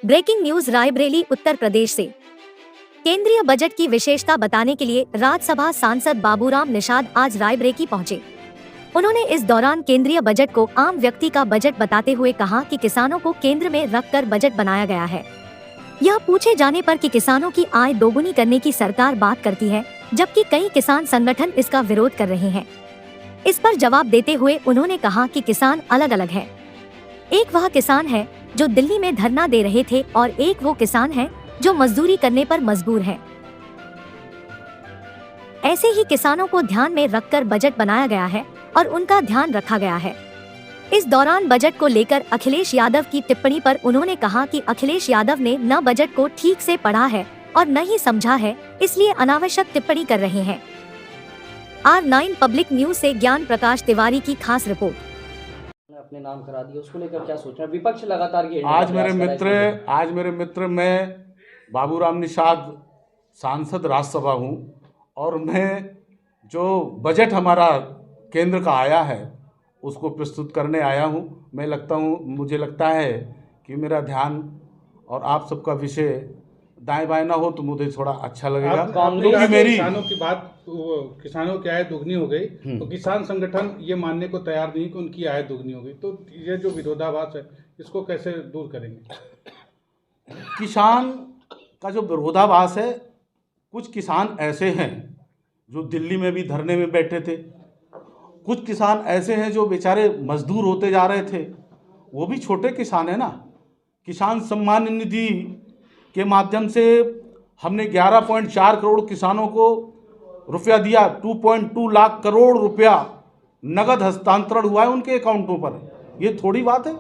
Breaking news Raebareli Uttar Pradesh से। केंद्रीय budget की विशेषता बताने के लिए राज्यसभा सांसद बाबूराम निषाद आज रायबरेली पहुंचे। उन्होंने इस दौरान केंद्रीय बजट को आम व्यक्ति का बजट बताते हुए कहा कि किसानों को केंद्र में रखकर बजट बनाया गया है। यह पूछे जाने पर कि किसानों की आय दोगुनी करने की सरकार बात करती है, जबकि कई किसान संगठन इसका विरोध कर रहे हैं। इस पर जवाब देते हुए उन्होंने कहा कि किसान अलग अलग है। एक वह किसान है जो दिल्ली में धरना दे रहे थे और एक वो किसान है जो मजदूरी करने पर मजबूर है। ऐसे ही किसानों को ध्यान में रखकर बजट बनाया गया है और उनका ध्यान रखा गया है। इस दौरान बजट को लेकर अखिलेश यादव की टिप्पणी पर उन्होंने कहा कि अखिलेश यादव ने न बजट को ठीक से पढ़ा है और न ही समझा है, इसलिए अनावश्यक टिप्पणी कर रहे हैं। R9 पब्लिक न्यूज से ज्ञान प्रकाश तिवारी की खास रिपोर्ट। अपने नाम करा दिया, उसको लेकर क्या सोच रहे हैं? विपक्ष लगातार ये आज मेरे मित्र मैं बाबूराम निषाद सांसद राज्यसभा हूँ और मैं जो बजट हमारा केंद्र का आया है उसको प्रस्तुत करने आया हूँ। मुझे लगता है कि मेरा ध्यान और आप सबका विषय दाएं बाएं ना हो तो मुझे थोड़ा अच्छा लगेगा। क्योंकि मेरी किसानों की बात, किसानों की आय दुगनी हो गई तो किसान संगठन ये मानने को तैयार नहीं कि उनकी आय दुगनी हो गई, तो ये जो विरोधाभास है इसको कैसे दूर करेंगे? किसान का जो विरोधाभास है, कुछ किसान ऐसे हैं जो दिल्ली में भी धरने में बैठे थे, कुछ किसान ऐसे हैं जो बेचारे मजदूर होते जा रहे थे, वो भी छोटे किसान है ना। किसान सम्मान निधि के माध्यम से हमने 11.4 करोड़ किसानों को रुपया दिया। 2.2 लाख करोड़ रुपया नगद हस्तांतरण हुआ है उनके अकाउंटों पर। ये थोड़ी बात है।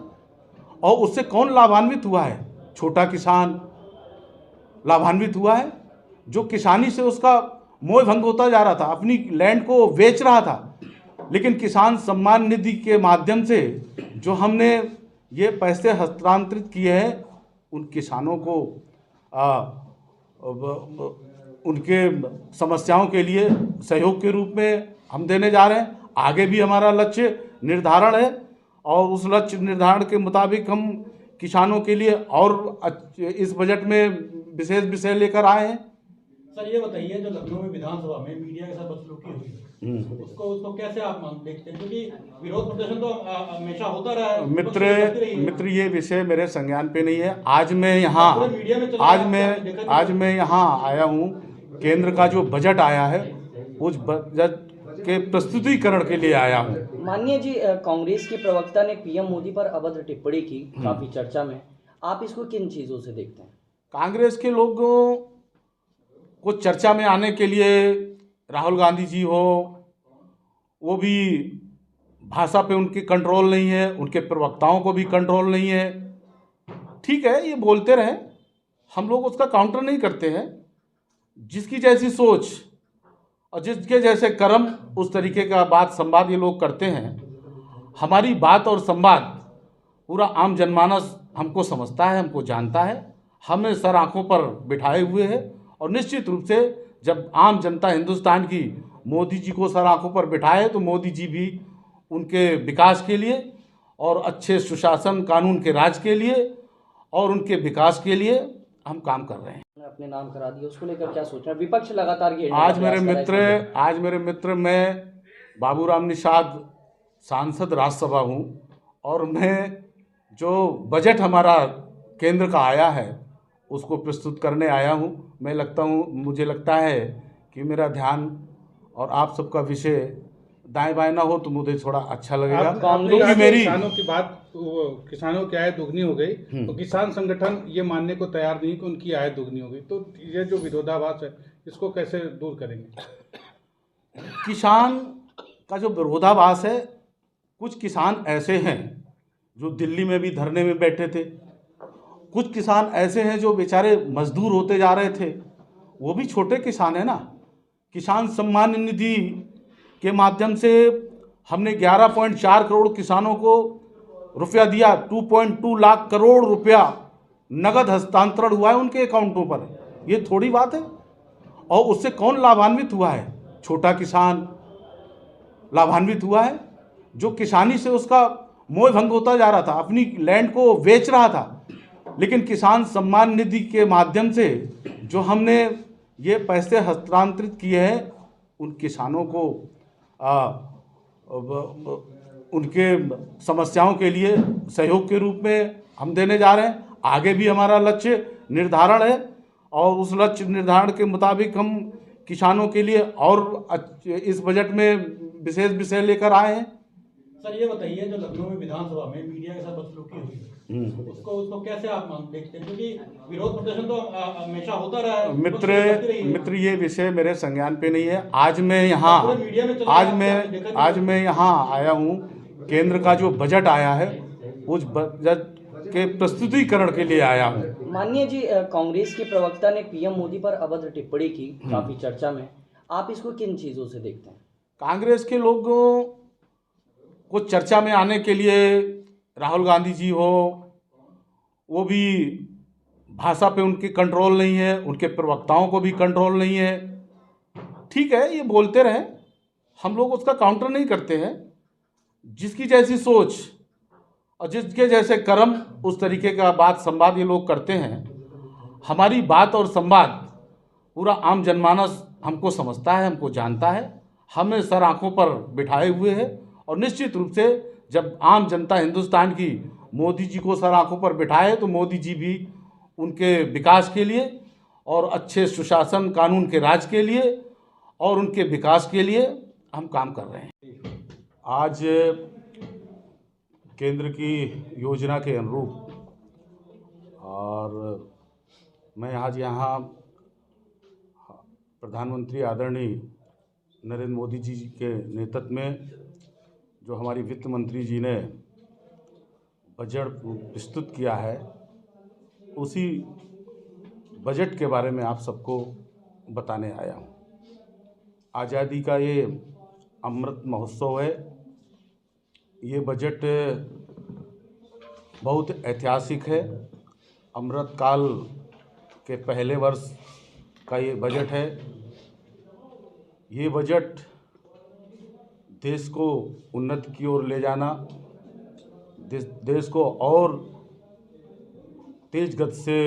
और उससे कौन लाभान्वित हुआ है? छोटा किसान लाभान्वित हुआ है, जो किसानी से उसका मोह भंग होता जा रहा था, अपनी लैंड को बेच रहा था। लेकिन किसान सम्मान निधि के माध्यम से जो हमने ये पैसे हस्तांतरित किए हैं, उन किसानों को उनके समस्याओं के लिए सहयोग के रूप में हम देने जा रहे हैं। आगे भी हमारा लक्ष्य निर्धारण है और उस लक्ष्य निर्धारण के मुताबिक हम किसानों के लिए और इस बजट में विशेष विषय लेकर आए हैं। सर ये बताइए, जो लखनऊ में विधानसभा में मीडिया के साथ बदसलूकी हुई उसको कैसे आप देखते हैं? क्योंकि विरोध प्रदर्शन तो हमेशा होता रहा है। मित्र ये विषय मेरे संज्ञान पे नहीं है। आज मैं यहाँ आया हूँ, केंद्र का जो बजट आया है उस बजट के प्रस्तुतिकरण के लिए आया हूँ। माननीय जी, कांग्रेस के प्रवक्ता ने पीएम मोदी पर अभद्र टिप्पणी की काफी चर्चा में, आप इसको किन चीजों से देखते हैं? कांग्रेस के लोगों को चर्चा में आने के लिए राहुल गांधी जी हो, वो भी भाषा पे उनकी कंट्रोल नहीं है, उनके प्रवक्ताओं को भी कंट्रोल नहीं है। ठीक है, ये बोलते रहे, हम लोग उसका काउंटर नहीं करते हैं। जिसकी जैसी सोच और जिसके जैसे कर्म, उस तरीके का बात संवाद ये लोग करते हैं। हमारी बात और संवाद पूरा आम जनमानस हमको समझता है, हमको जानता है, हमें सर आंखों पर बिठाए हुए है। और निश्चित रूप से जब आम जनता हिंदुस्तान की मोदी जी को सर आंखों पर बिठाए तो मोदी जी भी उनके विकास के लिए और अच्छे सुशासन, कानून के राज के लिए और उनके विकास के लिए हम काम कर रहे हैं। अपने नाम करा दिया, उसको लेकर क्या सोच रहे हैं? विपक्ष लगातार ये आज मेरे मित्र मैं बाबूराम निषाद सांसद राज्यसभा हूँ और मैं जो बजट हमारा केंद्र का आया है उसको प्रस्तुत करने आया हूँ। मुझे लगता है कि मेरा ध्यान और आप सबका विषय दाएं बाएं ना हो तो मुझे थोड़ा अच्छा लगेगा। क्योंकि मेरी किसानों की बात, किसानों की आय दुगनी हो गई तो किसान संगठन ये मानने को तैयार नहीं कि उनकी आय दुगनी हो गई, तो ये जो विरोधाभास है इसको कैसे दूर करेंगे? किसान का जो विरोधाभास है, कुछ किसान ऐसे हैं जो दिल्ली में भी धरने में बैठे थे, कुछ किसान ऐसे हैं जो बेचारे मजदूर होते जा रहे थे, वो भी छोटे किसान है ना। किसान सम्मान निधि के माध्यम से हमने 11.4 करोड़ किसानों को रुपया दिया। 2.2 लाख करोड़ रुपया नगद हस्तांतरण हुआ है उनके अकाउंटों पर। ये थोड़ी बात है। और उससे कौन लाभान्वित हुआ है? छोटा किसान लाभान्वित हुआ है, जो किसानी से उसका मोह भंग होता जा रहा था, अपनी लैंड को बेच रहा था। लेकिन किसान सम्मान निधि के माध्यम से जो हमने ये पैसे हस्तांतरित किए हैं उन किसानों को उनके समस्याओं के लिए सहयोग के रूप में हम देने जा रहे हैं। आगे भी हमारा लक्ष्य निर्धारण है और उस लक्ष्य निर्धारण के मुताबिक हम किसानों के लिए और इस बजट में विशेष विषय लेकर आए हैं। सर ये बताइए, जो लखनऊ में विधानसभा में मीडिया के साथ बदसलूकी हुई है, उसको कैसे आप देखते हैं? क्योंकि विरोध प्रदर्शन तो हमेशा होता रहा है। मित्र ये विषय मेरे संज्ञान पे नहीं है। आज मैं यहाँ आया हूँ, केंद्र का जो बजट आया है उस बजट के प्रस्तुतिकरण के लिए आया हूँ। माननीय जी, कांग्रेस के प्रवक्ता ने पीएम मोदी पर अभद्र टिप्पणी की काफी चर्चा में, आप इसको किन चीजों से देखते हैं? कांग्रेस के लोगों को चर्चा में आने के लिए राहुल गांधी जी हो, वो भी भाषा पे उनकी कंट्रोल नहीं है, उनके प्रवक्ताओं को भी कंट्रोल नहीं है। ठीक है, ये बोलते रहे, हम लोग उसका काउंटर नहीं करते हैं। जिसकी जैसी सोच और जिसके जैसे कर्म उस तरीके का बात संवाद ये लोग करते हैं। हमारी बात और संवाद पूरा आम जनमानस हमको समझता है, हमको जानता है, हमें सर आंखों पर बिठाए हुए है और निश्चित रूप से जब आम जनता हिंदुस्तान की मोदी जी को सर आंखों पर बिठाए तो मोदी जी भी उनके विकास के लिए और अच्छे सुशासन कानून के राज के लिए और उनके विकास के लिए हम काम कर रहे हैं। आज केंद्र की योजना के अनुरूप और मैं आज यहाँ प्रधानमंत्री आदरणीय नरेंद्र मोदी जी के नेतृत्व में जो हमारी वित्त मंत्री जी ने बजट प्रस्तुत किया है, उसी बजट के बारे में आप सबको बताने आया हूँ। आज़ादी का ये अमृत महोत्सव है। ये बजट बहुत ऐतिहासिक है। अमृत काल के पहले वर्ष का ये बजट है। ये बजट देश को उन्नति की ओर ले जाना, देश को और तेज गति से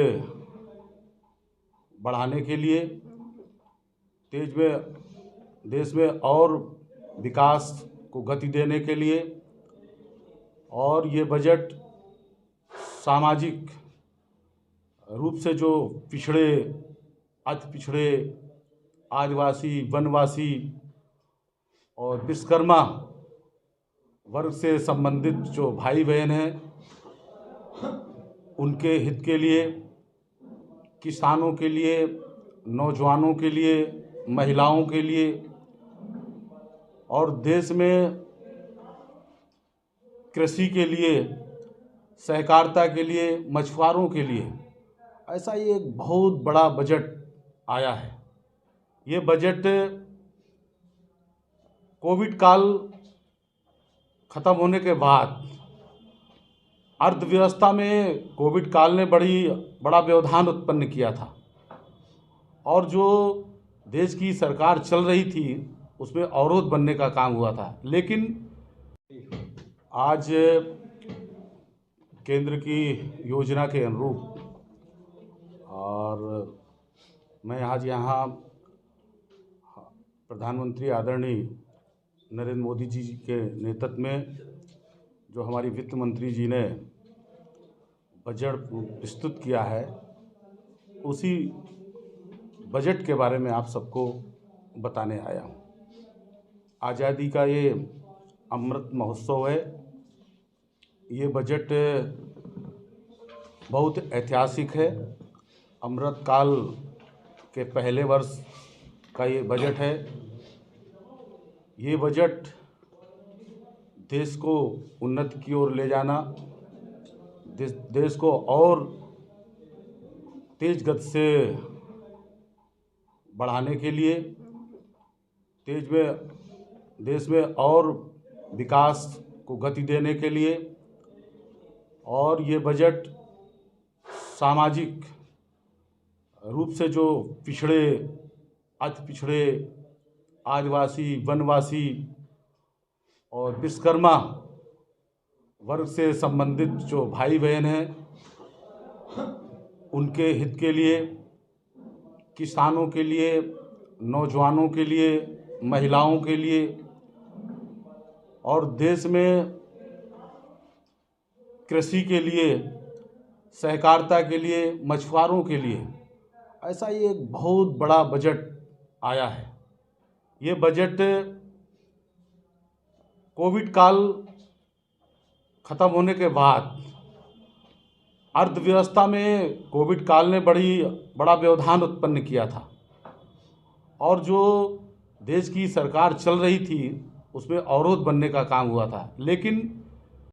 बढ़ाने के लिए, देश में और विकास को गति देने के लिए, और ये बजट सामाजिक रूप से जो पिछड़े, अति पिछड़े, आदिवासी, वनवासी और विश्वकर्मा वर्ग से संबंधित जो भाई बहन हैं, उनके हित के लिए, किसानों के लिए, नौजवानों के लिए, महिलाओं के लिए और देश में कृषि के लिए, सहकारिता के लिए, मछुआरों के लिए, ऐसा ये एक बहुत बड़ा बजट आया है। ये बजट कोविड काल खत्म होने के बाद अर्थव्यवस्था में कोविड काल ने बड़ा व्यवधान उत्पन्न किया था और जो देश की सरकार चल रही थी उसमें अवरोध बनने का काम हुआ था। लेकिन आज केंद्र की योजना के अनुरूप और मैं आज यहाँ प्रधानमंत्री आदरणीय नरेंद्र मोदी जी के नेतृत्व में जो हमारी वित्त मंत्री जी ने बजट प्रस्तुत किया है, उसी बजट के बारे में आप सबको बताने आया हूँ। आज़ादी का ये अमृत महोत्सव है। ये बजट बहुत ऐतिहासिक है। अमृत काल के पहले वर्ष का ये बजट है। ये बजट देश को उन्नति की ओर ले जाना, देश को और तेज गति से बढ़ाने के लिए, देश में और विकास को गति देने के लिए, और ये बजट सामाजिक रूप से जो पिछड़े, अति पिछड़े, आदिवासी, वनवासी और विश्वकर्मा वर्ग से संबंधित जो भाई बहन हैं, उनके हित के लिए, किसानों के लिए, नौजवानों के लिए, महिलाओं के लिए और देश में कृषि के लिए, सहकारिता के लिए, मछुआरों के लिए, ऐसा ये एक बहुत बड़ा बजट आया है। ये बजट कोविड काल खत्म होने के बाद अर्थव्यवस्था में कोविड काल ने बड़ा व्यवधान उत्पन्न किया था और जो देश की सरकार चल रही थी उसमें अवरोध बनने का काम हुआ था। लेकिन